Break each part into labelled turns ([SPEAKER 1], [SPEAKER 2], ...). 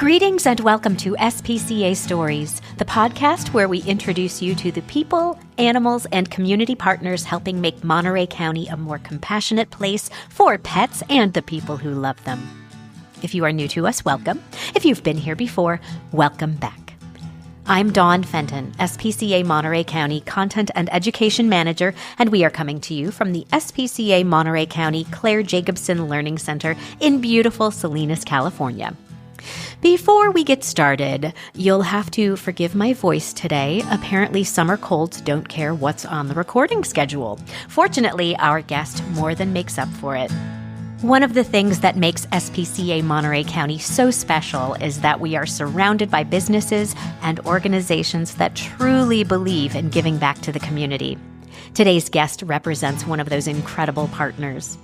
[SPEAKER 1] Greetings and welcome to SPCA Stories, the podcast where we introduce you to the people, animals, and community partners helping make Monterey County a more compassionate place for pets and the people who love them. If you are new to us, welcome. If you've been here before, welcome back. I'm Dawn Fenton, SPCA Monterey County Content and Education Manager, and we are coming to you from the SPCA Monterey County Claire Jacobson Learning Center in beautiful Salinas, California. Before we get started, you'll have to forgive my voice today. Apparently, summer colds don't care what's on the recording schedule. Fortunately, our guest more than makes up for it. One of the things that makes SPCA Monterey County so special is that we are surrounded by businesses and organizations that truly believe in giving back to the community. Today's guest represents one of those incredible partners.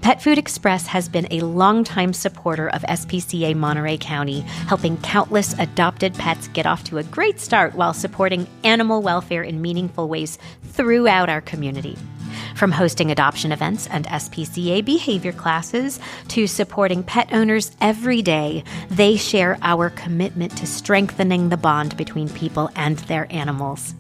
[SPEAKER 1] Pet Food Express has been a longtime supporter of SPCA Monterey County, helping countless adopted pets get off to a great start while supporting animal welfare in meaningful ways throughout our community. From hosting adoption events and SPCA behavior classes to supporting pet owners every day, they share our commitment to strengthening the bond between people and their animals.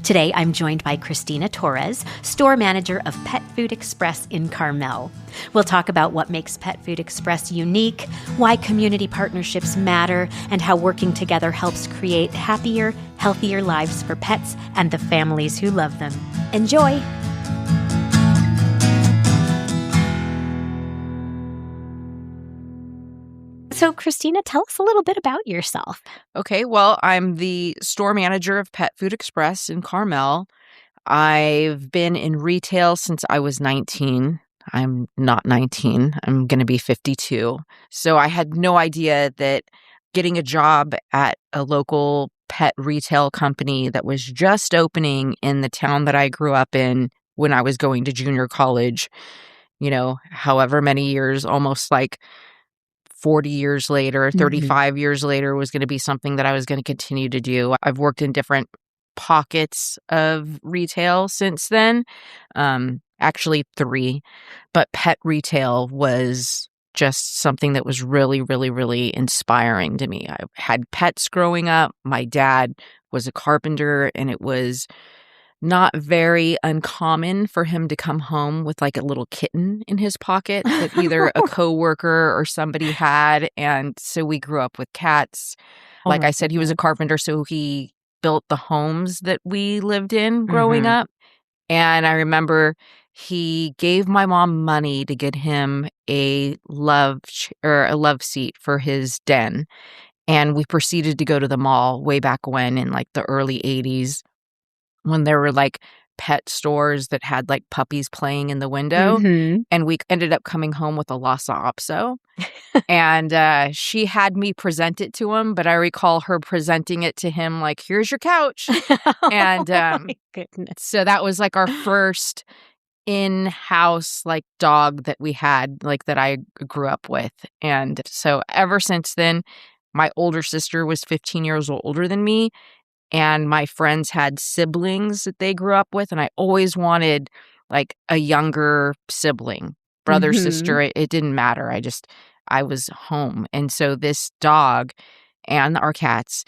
[SPEAKER 1] Today, I'm joined by Christina Torres, store manager of Pet Food Express in Carmel. We'll talk about what makes Pet Food Express unique, why community partnerships matter, and how working together helps create happier, healthier lives for pets and the families who love them. Enjoy! So, Christina, tell us a little bit about yourself.
[SPEAKER 2] Okay, well, I'm the store manager of Pet Food Express in Carmel. I've been in retail since I was 19. I'm not 19. I'm going to be 52. So I had no idea that getting a job at a local pet retail company that was just opening in the town that I grew up in when I was going to junior college, however many years, almost like 40 years later, 35 years later, was going to be something that I was going to continue to do. I've worked in different pockets of retail since then, actually 3, but pet retail was just something that was really, really, really inspiring to me. I had pets growing up. My dad was a carpenter, and it was not very uncommon for him to come home with like a little kitten in his pocket that either a coworker or somebody had. And so we grew up with cats. Like I said, he was a carpenter, so he built the homes that we lived in growing up. And I remember he gave my mom money to get him a love seat for his den. And we proceeded to go to the mall way back when in like the early 80s. When there were like pet stores that had like puppies playing in the window. And we ended up coming home with a Lhasa Apso. And she had me present it to him, but I recall her presenting it to him like, here's your couch. And
[SPEAKER 1] my goodness.
[SPEAKER 2] So that was like our first in-house like dog that we had, like that I grew up with. And so ever since then, my older sister was 15 years older than me. And my friends had siblings that they grew up with. And I always wanted like a younger sibling, brother, sister. It didn't matter. I was home. And so this dog and our cats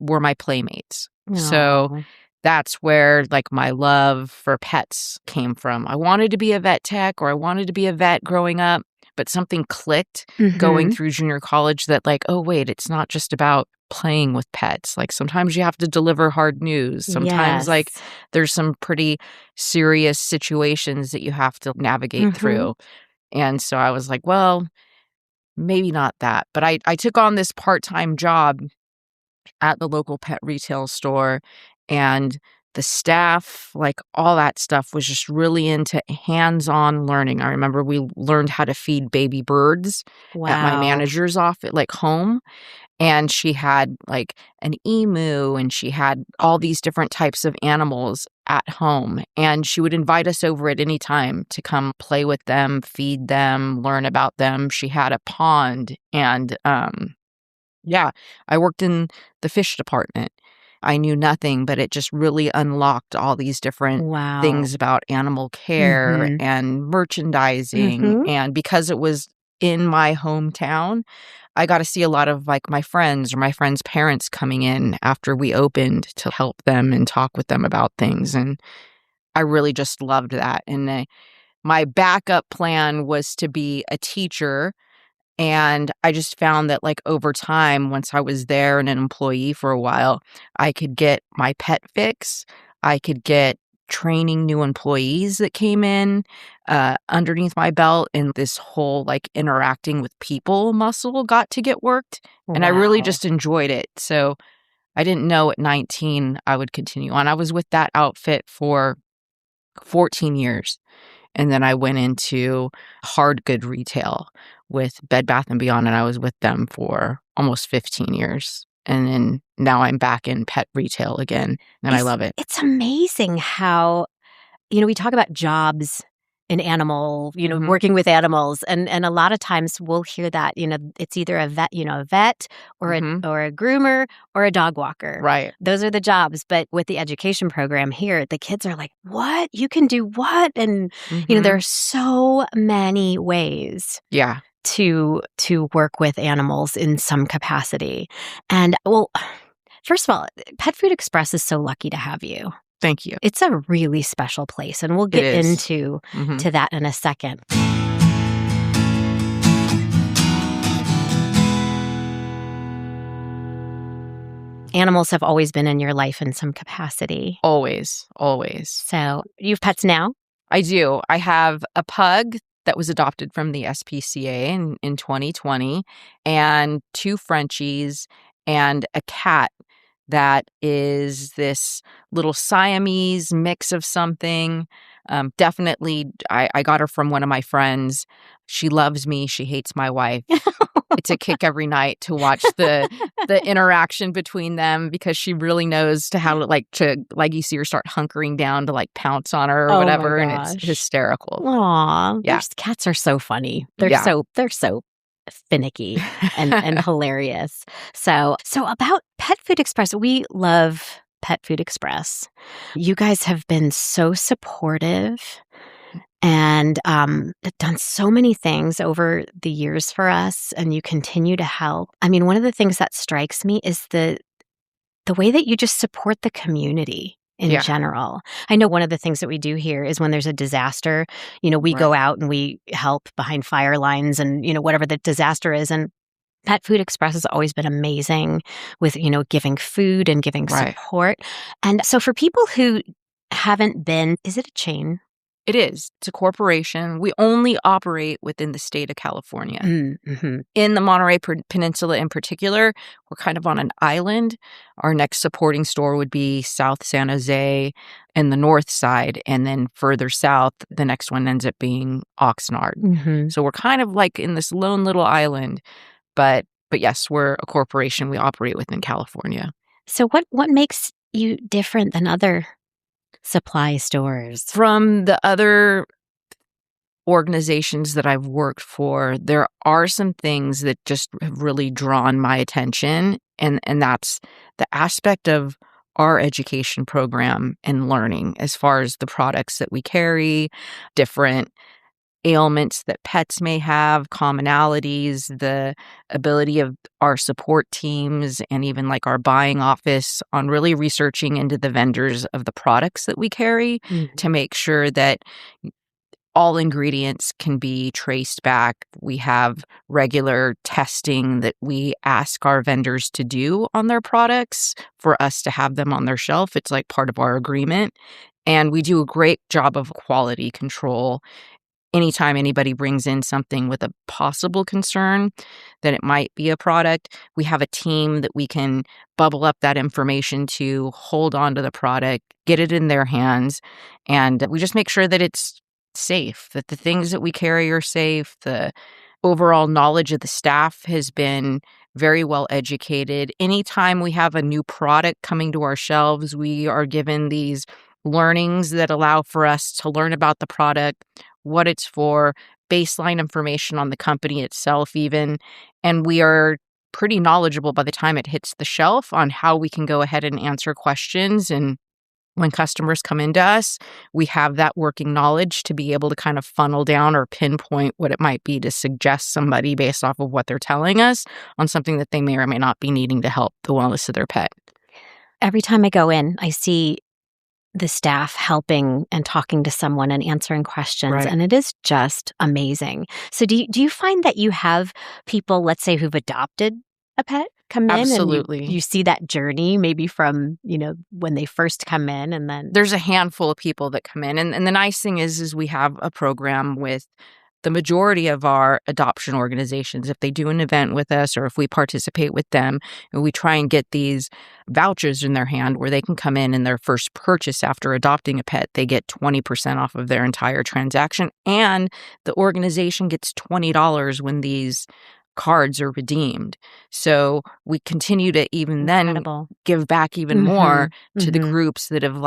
[SPEAKER 2] were my playmates.
[SPEAKER 1] Aww.
[SPEAKER 2] So that's where like my love for pets came from. I wanted to be a vet tech, or I wanted to be a vet growing up, but something clicked going through junior college that like, oh, wait, it's not just about playing with pets. Like sometimes you have to deliver hard news. Sometimes like there's some pretty serious situations that you have to navigate through. And so I was like, well, maybe not that. But I took on this part-time job at the local pet retail store, and the staff, like all that stuff, was just really into hands-on learning. I remember we learned how to feed baby birds at my manager's office, like home. And she had like an emu, and she had all these different types of animals at home. And she would invite us over at any time to come play with them, feed them, learn about them. She had a pond. And I worked in the fish department. I knew nothing, but it just really unlocked all these different things about animal care and merchandising. And because it was in my hometown, I got to see a lot of like my friends or my friends' parents coming in after we opened to help them and talk with them about things. And I really just loved that. And my backup plan was to be a teacher. And I just found that like over time, once I was there and an employee for a while, I could get my pet fix. I could get training new employees that came in underneath my belt, and this whole like interacting with people muscle got to get worked. And I really
[SPEAKER 1] Wow.
[SPEAKER 2] just enjoyed it. So I didn't know at 19 I would continue on. I was with that outfit for 14 years. And then I went into hard good retail with Bed Bath & Beyond, and I was with them for almost 15 years. And then now I'm back in pet retail again, and I love it.
[SPEAKER 1] It's amazing how, we talk about jobs in animal,
[SPEAKER 2] Mhm.
[SPEAKER 1] working with animals. And a lot of times we'll hear that, it's either a vet or
[SPEAKER 2] Mhm.
[SPEAKER 1] or a groomer or a dog walker.
[SPEAKER 2] Right.
[SPEAKER 1] Those are the jobs. But with the education program here, the kids are like, what? You can do what? And, there are
[SPEAKER 2] Mhm.
[SPEAKER 1] so many ways
[SPEAKER 2] Yeah.
[SPEAKER 1] to work with animals in some capacity. And well, first of all, Pet Food Express is so lucky to have you.
[SPEAKER 2] Thank you.
[SPEAKER 1] It's a really special place, and we'll get
[SPEAKER 2] is.
[SPEAKER 1] into
[SPEAKER 2] Mhm.
[SPEAKER 1] to that in a second. Animals have always been in your life in some capacity.
[SPEAKER 2] Always, always.
[SPEAKER 1] So, you have pets now?
[SPEAKER 2] I do. I have a pug that was adopted from the SPCA in 2020, and 2 Frenchies, and a cat that is this little Siamese mix of something. Definitely, I got her from one of my friends. She loves me. She hates my wife. It's a kick every night to watch the interaction between them, because she really knows how to you see her start hunkering down to like pounce on her or
[SPEAKER 1] Oh my
[SPEAKER 2] whatever, and
[SPEAKER 1] gosh.
[SPEAKER 2] it's hysterical.
[SPEAKER 1] Aw,
[SPEAKER 2] Yeah.
[SPEAKER 1] cats are so funny. They're
[SPEAKER 2] Yeah.
[SPEAKER 1] so finicky and hilarious. So about Pet Food Express, we love Pet Food Express. You guys have been so supportive and done so many things over the years for us, and you continue to help. I mean, one of the things that strikes me is the way that you just support the community in
[SPEAKER 2] Yeah.
[SPEAKER 1] general. I know one of the things that we do here is when there's a disaster, we go
[SPEAKER 2] Right.
[SPEAKER 1] out and we help behind fire lines and, whatever the disaster is. And Pet Food Express has always been amazing with, giving food and giving
[SPEAKER 2] Right.
[SPEAKER 1] support. And so for people who haven't been, is it a chain?
[SPEAKER 2] It is. It's a corporation. We only operate within the state of California.
[SPEAKER 1] Mm-hmm.
[SPEAKER 2] In the Monterey Peninsula in particular, we're kind of on an island. Our next supporting store would be South San Jose and the north side. And then further south, the next one ends up being Oxnard.
[SPEAKER 1] Mm-hmm.
[SPEAKER 2] So we're kind of like in this lone little island. But yes, we're a corporation. We operate within California.
[SPEAKER 1] So what makes you different than other supply stores?
[SPEAKER 2] From the other organizations that I've worked for, there are some things that just have really drawn my attention, and that's the aspect of our education program and learning as far as the products that we carry, different ailments that pets may have, commonalities, the ability of our support teams and even like our buying office on really researching into the vendors of the products that we carry to make sure that all ingredients can be traced back. We have regular testing that we ask our vendors to do on their products for us to have them on their shelf. It's like part of our agreement. And we do a great job of quality control. Anytime anybody brings in something with a possible concern that it might be a product, we have a team that we can bubble up that information to, hold on to the product, get it in their hands, and we just make sure that it's safe, that the things that we carry are safe. The overall knowledge of the staff has been very well educated. Anytime we have a new product coming to our shelves, we are given these learnings that allow for us to learn about the product, what it's for, baseline information on the company itself even, and we are pretty knowledgeable by the time it hits the shelf on how we can go ahead and answer questions and when customers come into us, we have that working knowledge to be able to kind of funnel down or pinpoint what it might be to suggest somebody based off of what they're telling us on something that they may or may not be needing to help the wellness of their pet.
[SPEAKER 1] Every time I go in, I see the staff helping and talking to someone and answering questions.
[SPEAKER 2] Right.
[SPEAKER 1] And it is just amazing. So do you find that you have people, let's say, who've adopted a pet come in
[SPEAKER 2] Absolutely.
[SPEAKER 1] and you see that journey maybe from, when they first come in and then...
[SPEAKER 2] There's a handful of people that come in. And the nice thing is we have a program with the majority of our adoption organizations. If they do an event with us or if we participate with them, and we try and get these vouchers in their hand where they can come in and their first purchase after adopting a pet, they get 20% off of their entire transaction. And the organization gets $20 when these cards are redeemed. So we continue to even
[SPEAKER 1] Incredible.
[SPEAKER 2] then give back even
[SPEAKER 1] Mm-hmm.
[SPEAKER 2] more to the
[SPEAKER 1] Mm-hmm.
[SPEAKER 2] groups that have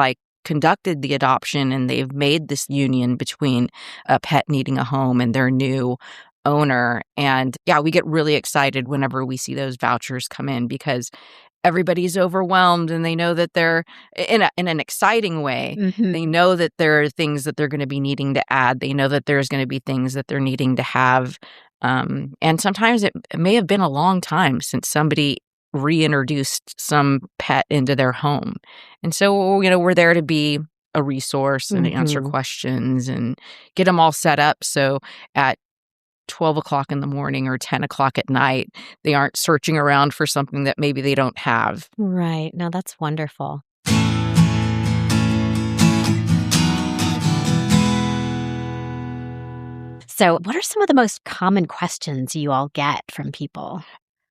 [SPEAKER 2] conducted the adoption, and they've made this union between a pet needing a home and their new owner. And yeah, we get really excited whenever we see those vouchers come in because everybody's overwhelmed and they know that they're in an exciting way.
[SPEAKER 1] Mm-hmm.
[SPEAKER 2] They know that there are things that they're going to be needing to add. They know that there's going to be things that they're needing to have. And sometimes it may have been a long time since somebody reintroduced some pet into their home. And so, we're there to be a resource and answer questions and get them all set up. So at 12 o'clock in the morning or 10 o'clock at night, they aren't searching around for something that maybe they don't have.
[SPEAKER 1] Right. No, that's wonderful. So what are some of the most common questions you all get from people?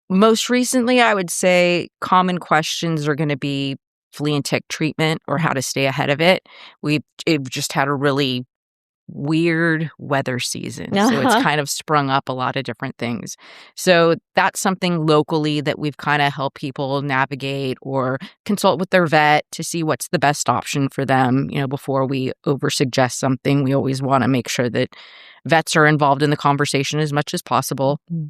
[SPEAKER 2] Most recently, I would say common questions are going to be flea and tick treatment or how to stay ahead of it. We've just had a really weird weather season. So it's kind of sprung up a lot of different things. So that's something locally that we've kind of helped people navigate or consult with their vet to see what's the best option for them. Before we oversuggest something, we always want to make sure that vets are involved in the conversation as much as possible. Mm-hmm.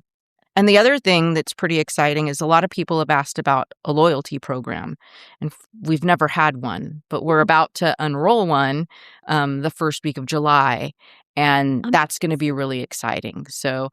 [SPEAKER 2] And the other thing that's pretty exciting is a lot of people have asked about a loyalty program, and we've never had one, but we're about to unroll one the first week of July, and that's going to be really exciting. So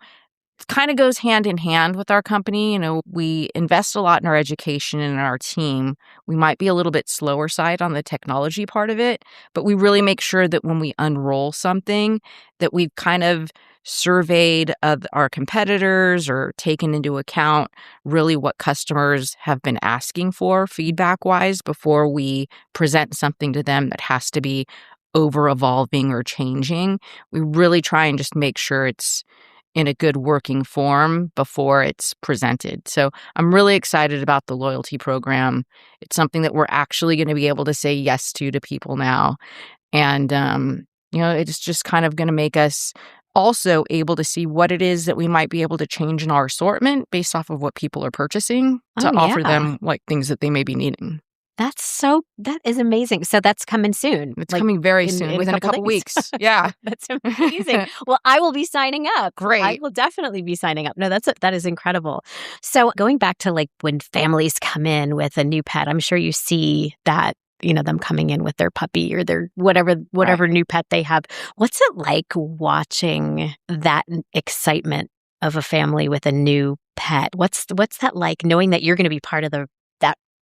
[SPEAKER 2] it kind of goes hand in hand with our company. We invest a lot in our education and in our team. We might be a little bit slower side on the technology part of it, but we really make sure that when we unroll something that we've kind of surveyed our competitors or taken into account really what customers have been asking for feedback-wise before we present something to them that has to be over-evolving or changing. We really try and just make sure it's in a good working form before it's presented. So I'm really excited about the loyalty program. It's something that we're actually going to be able to say yes to people now. And, it's just kind of going to make us also able to see what it is that we might be able to change in our assortment based off of what people are purchasing to offer them things that they may be needing.
[SPEAKER 1] That is amazing. So that's coming soon.
[SPEAKER 2] It's coming very soon, within a couple weeks. Yeah.
[SPEAKER 1] That's amazing. Well, I will be signing up.
[SPEAKER 2] Great.
[SPEAKER 1] I will definitely be signing up. No, that is incredible. So going back to when families come in with a new pet, I'm sure you see that, them coming in with their puppy or their whatever new pet they have. What's it like watching that excitement of a family with a new pet? What's that like, knowing that you're going to be part of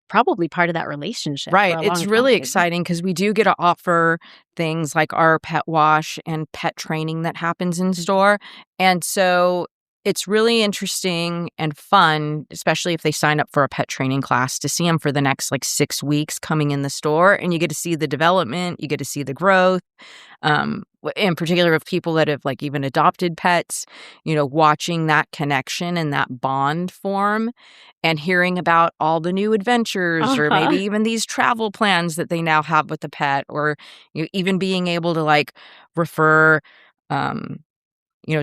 [SPEAKER 1] probably part of that relationship?
[SPEAKER 2] Right. It's really exciting because we do get to offer things like our pet wash and pet training that happens in store. And so it's really interesting and fun, especially if they sign up for a pet training class, to see them for the next 6 weeks coming in the store. And you get to see the development, you get to see the growth. In particular of people that have even adopted pets, watching that connection and that bond form and hearing about all the new adventures or maybe even these travel plans that they now have with the pet, or even being able to refer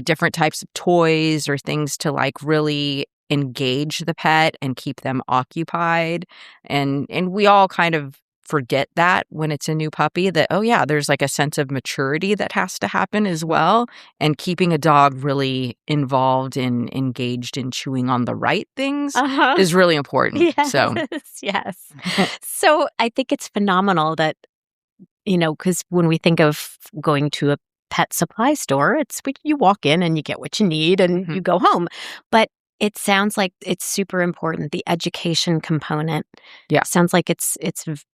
[SPEAKER 2] different types of toys or things to really engage the pet and keep them occupied. And we all kind of forget that when it's a new puppy, that, oh yeah, there's a sense of maturity that has to happen as well. And keeping a dog really involved and engaged in chewing on the right things is really important.
[SPEAKER 1] Yes,
[SPEAKER 2] So
[SPEAKER 1] yes. So I think it's phenomenal that because when we think of going to a pet supply store, you walk in and you get what you need and you go home. But it sounds like it's super important. The education component.
[SPEAKER 2] Yeah.
[SPEAKER 1] Sounds like it's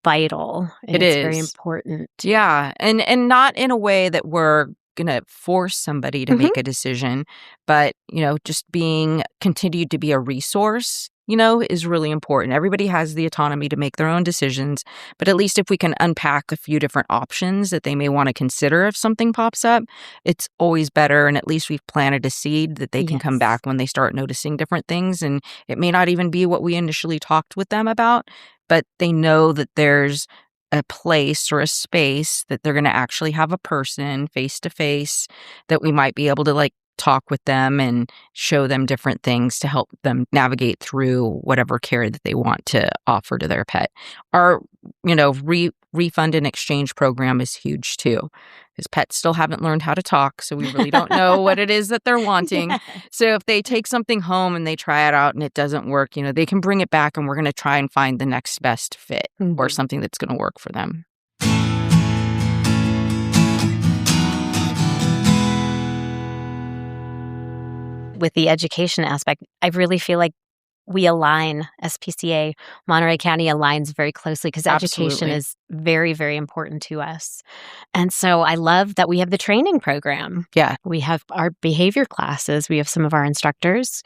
[SPEAKER 1] vital. And it's very important.
[SPEAKER 2] Yeah. And not in a way that we're going to force somebody to make a decision, but, just continued to be a resource, is really important. Everybody has the autonomy to make their own decisions, but at least if we can unpack a few different options that they may want to consider if something pops up, it's always better. And at least we've planted a seed that they can come back when they start noticing different things. And it may not even be what we initially talked with them about, but they know that there's a place or a space that they're going to actually have a person face to face that we might be able to talk with them and show them different things to help them navigate through whatever care that they want to offer to their pet. Our, refund and exchange program is huge too, because pets still haven't learned how to talk. So we really don't know what it is that they're wanting. So if they take something home and they try it out and it doesn't work, they can bring it back and we're going to try and find the next best fit or something that's going to work for them.
[SPEAKER 1] With the education aspect, I really feel like we align, SPCA Monterey County aligns very closely because education is very, very important to us. And so I love that we have the training program.
[SPEAKER 2] Yeah.
[SPEAKER 1] We have our behavior classes. We have some of our instructors.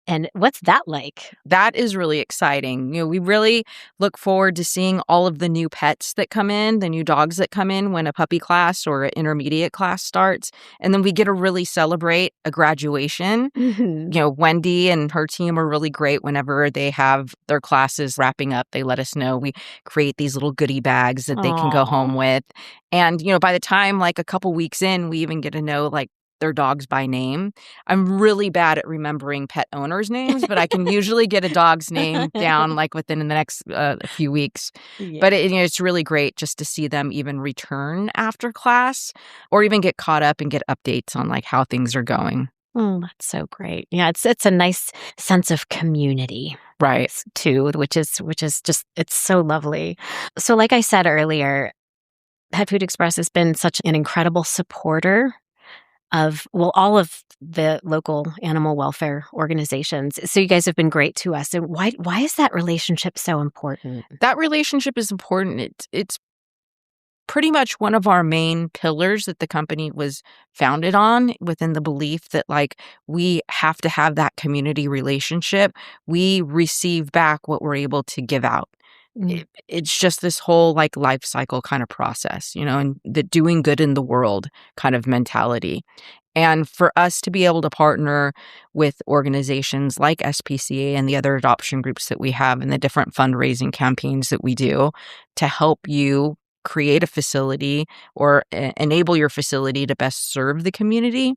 [SPEAKER 1] And what's that like?
[SPEAKER 2] That is really exciting. We really look forward to seeing all of the new pets that come in, the new dogs that come in when a puppy class or an intermediate class starts. And then we get to really celebrate a graduation. Wendy and her team are really great whenever they have their classes wrapping up. They let us know. We create these little goodie bags that they can go home with. And, by the time a couple weeks in, we even get to know their dogs by name. I'm really bad at remembering pet owners' names, but I can usually get a dog's name down within the next few weeks. Yeah. But it's really great just to see them even return after class or even get caught up and get updates on how things are going.
[SPEAKER 1] Oh, that's so great. Yeah, it's a nice sense of community.
[SPEAKER 2] Right.
[SPEAKER 1] Too, which is just, it's so lovely. So like I said earlier, Pet Food Express has been such an incredible supporter of, all of the local animal welfare organizations. So you guys have been great to us. And why is that relationship so important?
[SPEAKER 2] That relationship is important. It's pretty much one of our main pillars that the company was founded on, within the belief that we have to have that community relationship. We receive back what we're able to give out. It's just this whole life cycle kind of process, and the doing good in the world kind of mentality. And for us to be able to partner with organizations like SPCA and the other adoption groups that we have and the different fundraising campaigns that we do to help you create a facility or enable your facility to best serve the community,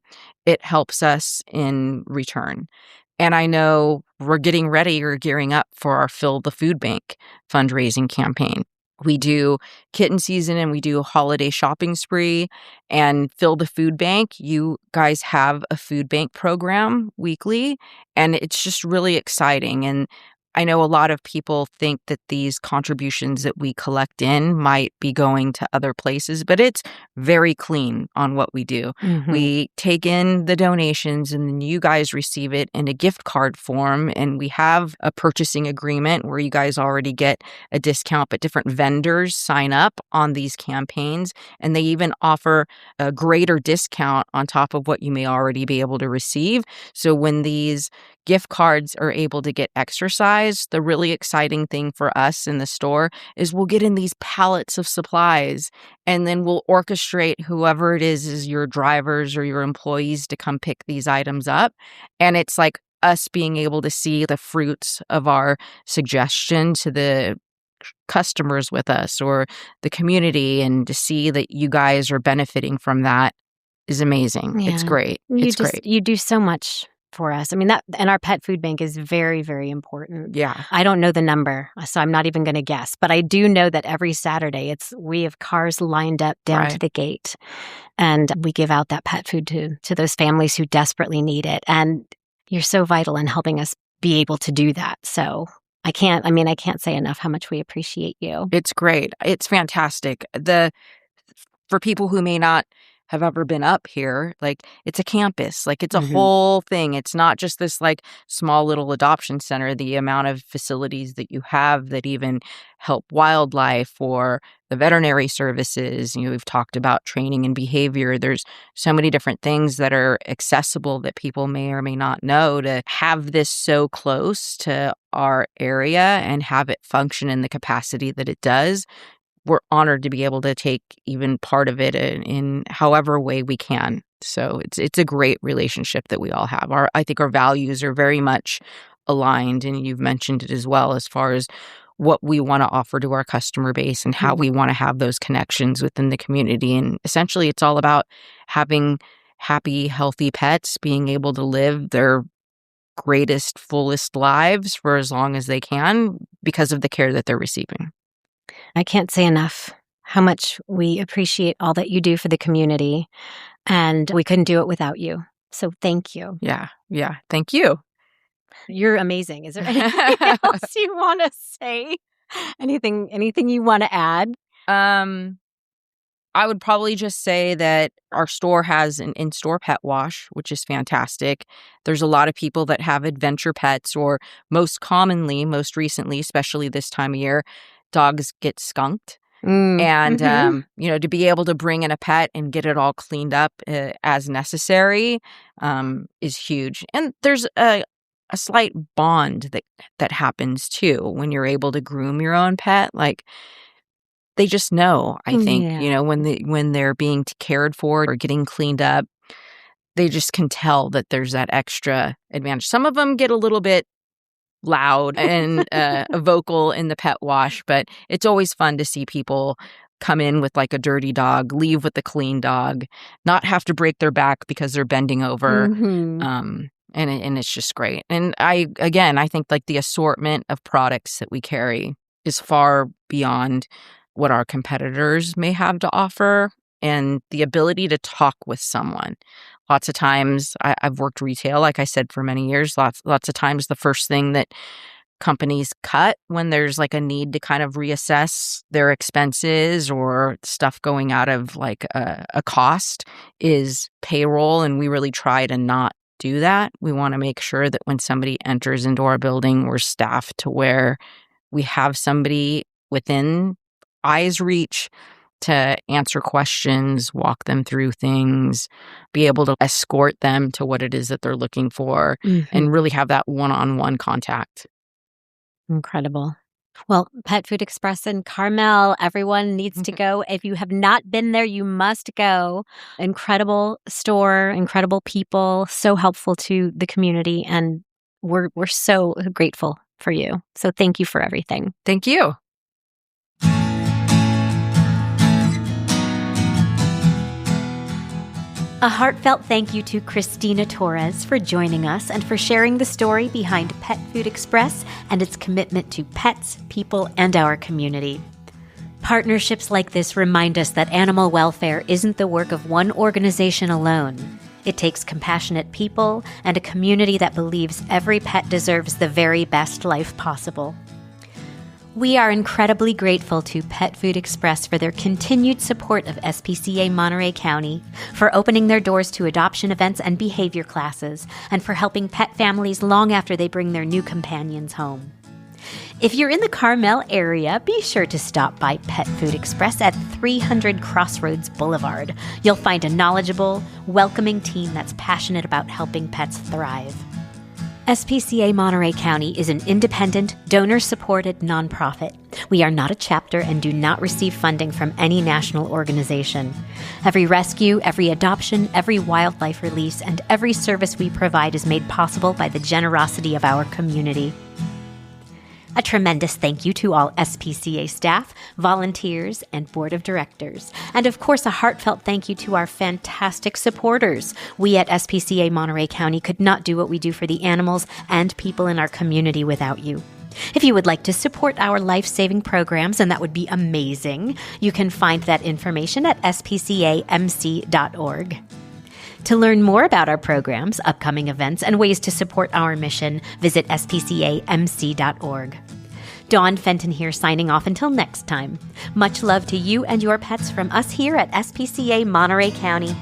[SPEAKER 2] it helps us in return. And I know we're getting ready or gearing up for our Fill the Food Bank fundraising campaign. We do kitten season and we do holiday shopping spree and Fill the Food Bank. You guys have a food bank program weekly, and it's just really exciting. And I know a lot of people think that these contributions that we collect in might be going to other places, but it's very clean on what we do. We take in the donations and then you guys receive it in a gift card form, and we have a purchasing agreement where you guys already get a discount, but different vendors sign up on these campaigns, and they even offer a greater discount on top of what you may already be able to receive. So when these gift cards are able to get exercised, the really exciting thing for us in the store is we'll get in these pallets of supplies, and then we'll orchestrate whoever it is your drivers or your employees to come pick these items up. And it's us being able to see the fruits of our suggestion to the customers with us or the community, and to see that you guys are benefiting from that is amazing. Yeah. It's great. Great.
[SPEAKER 1] You do so much for us. I mean, and our pet food bank is very, very important.
[SPEAKER 2] Yeah.
[SPEAKER 1] I don't know the number, so I'm not even going to guess, but I do know that every Saturday we have cars lined up down to the gate, and we give out that pet food to those families who desperately need it. And you're so vital in helping us be able to do that. So I can't say enough how much we appreciate you.
[SPEAKER 2] It's great. It's fantastic. The For people who may not have ever been up here, like it's a campus, like it's a
[SPEAKER 1] Mhm.
[SPEAKER 2] whole thing. It's not just this like small little adoption center. The amount of facilities that you have that even help wildlife or the veterinary services, we've talked about training and behavior. There's so many different things that are accessible that people may or may not know. To have this so close to our area and have it function in the capacity that it does, we're honored to be able to take even part of it in however way we can. So it's a great relationship that we all have. I think our values are very much aligned, and you've mentioned it as well, as far as what we want to offer to our customer base and how we want to have those connections within the community. And essentially, it's all about having happy, healthy pets being able to live their greatest, fullest lives for as long as they can because of the care that they're receiving.
[SPEAKER 1] I can't say enough how much we appreciate all that you do for the community, and we couldn't do it without you. So thank you.
[SPEAKER 2] Yeah. Thank you.
[SPEAKER 1] You're amazing. Is there anything else you want to say? Anything you want to add?
[SPEAKER 2] I would probably just say that our store has an in-store pet wash, which is fantastic. There's a lot of people that have adventure pets, or most recently, especially this time of year, dogs get skunked. And, to be able to bring in a pet and get it all cleaned up as necessary is huge. And there's a slight bond that happens too when you're able to groom your own pet. Like, they just know, I think, when they're being cared for or getting cleaned up, they just can tell that there's that extra advantage. Some of them get a little bit loud and vocal in the pet wash, but it's always fun to see people come in with like a dirty dog, leave with a clean dog, not have to break their back because they're bending over. And it's just great. And I think like the assortment of products that we carry is far beyond what our competitors may have to offer, and the ability to talk with someone. Lots of times, I've worked retail, like I said, for many years. Lots of times, the first thing that companies cut when there's like a need to kind of reassess their expenses or stuff going out of like a cost is payroll, and we really try to not do that. We want to make sure that when somebody enters into our building, we're staffed to where we have somebody within eyes reach to answer questions, walk them through things, be able to escort them to what it is that they're looking for, and really have that one-on-one contact.
[SPEAKER 1] Incredible. Well, Pet Food Express in Carmel, everyone needs to go. If you have not been there, you must go. Incredible store, incredible people, so helpful to the community, and we're so grateful for you. So thank you for everything.
[SPEAKER 2] Thank you.
[SPEAKER 1] A heartfelt thank you to Christina Torres for joining us and for sharing the story behind Pet Food Express and its commitment to pets, people, and our community. Partnerships like this remind us that animal welfare isn't the work of one organization alone. It takes compassionate people and a community that believes every pet deserves the very best life possible. We are incredibly grateful to Pet Food Express for their continued support of SPCA Monterey County, for opening their doors to adoption events and behavior classes, and for helping pet families long after they bring their new companions home. If you're in the Carmel area, be sure to stop by Pet Food Express at 300 Crossroads Boulevard. You'll find a knowledgeable, welcoming team that's passionate about helping pets thrive. SPCA Monterey County is an independent, donor-supported nonprofit. We are not a chapter and do not receive funding from any national organization. Every rescue, every adoption, every wildlife release, and every service we provide is made possible by the generosity of our community. A tremendous thank you to all SPCA staff, volunteers, and board of directors. And of course, a heartfelt thank you to our fantastic supporters. We at SPCA Monterey County could not do what we do for the animals and people in our community without you. If you would like to support our life-saving programs, and that would be amazing, you can find that information at spcamc.org. To learn more about our programs, upcoming events, and ways to support our mission, visit spcamc.org. Dawn Fenton here, signing off until next time. Much love to you and your pets from us here at SPCA Monterey County.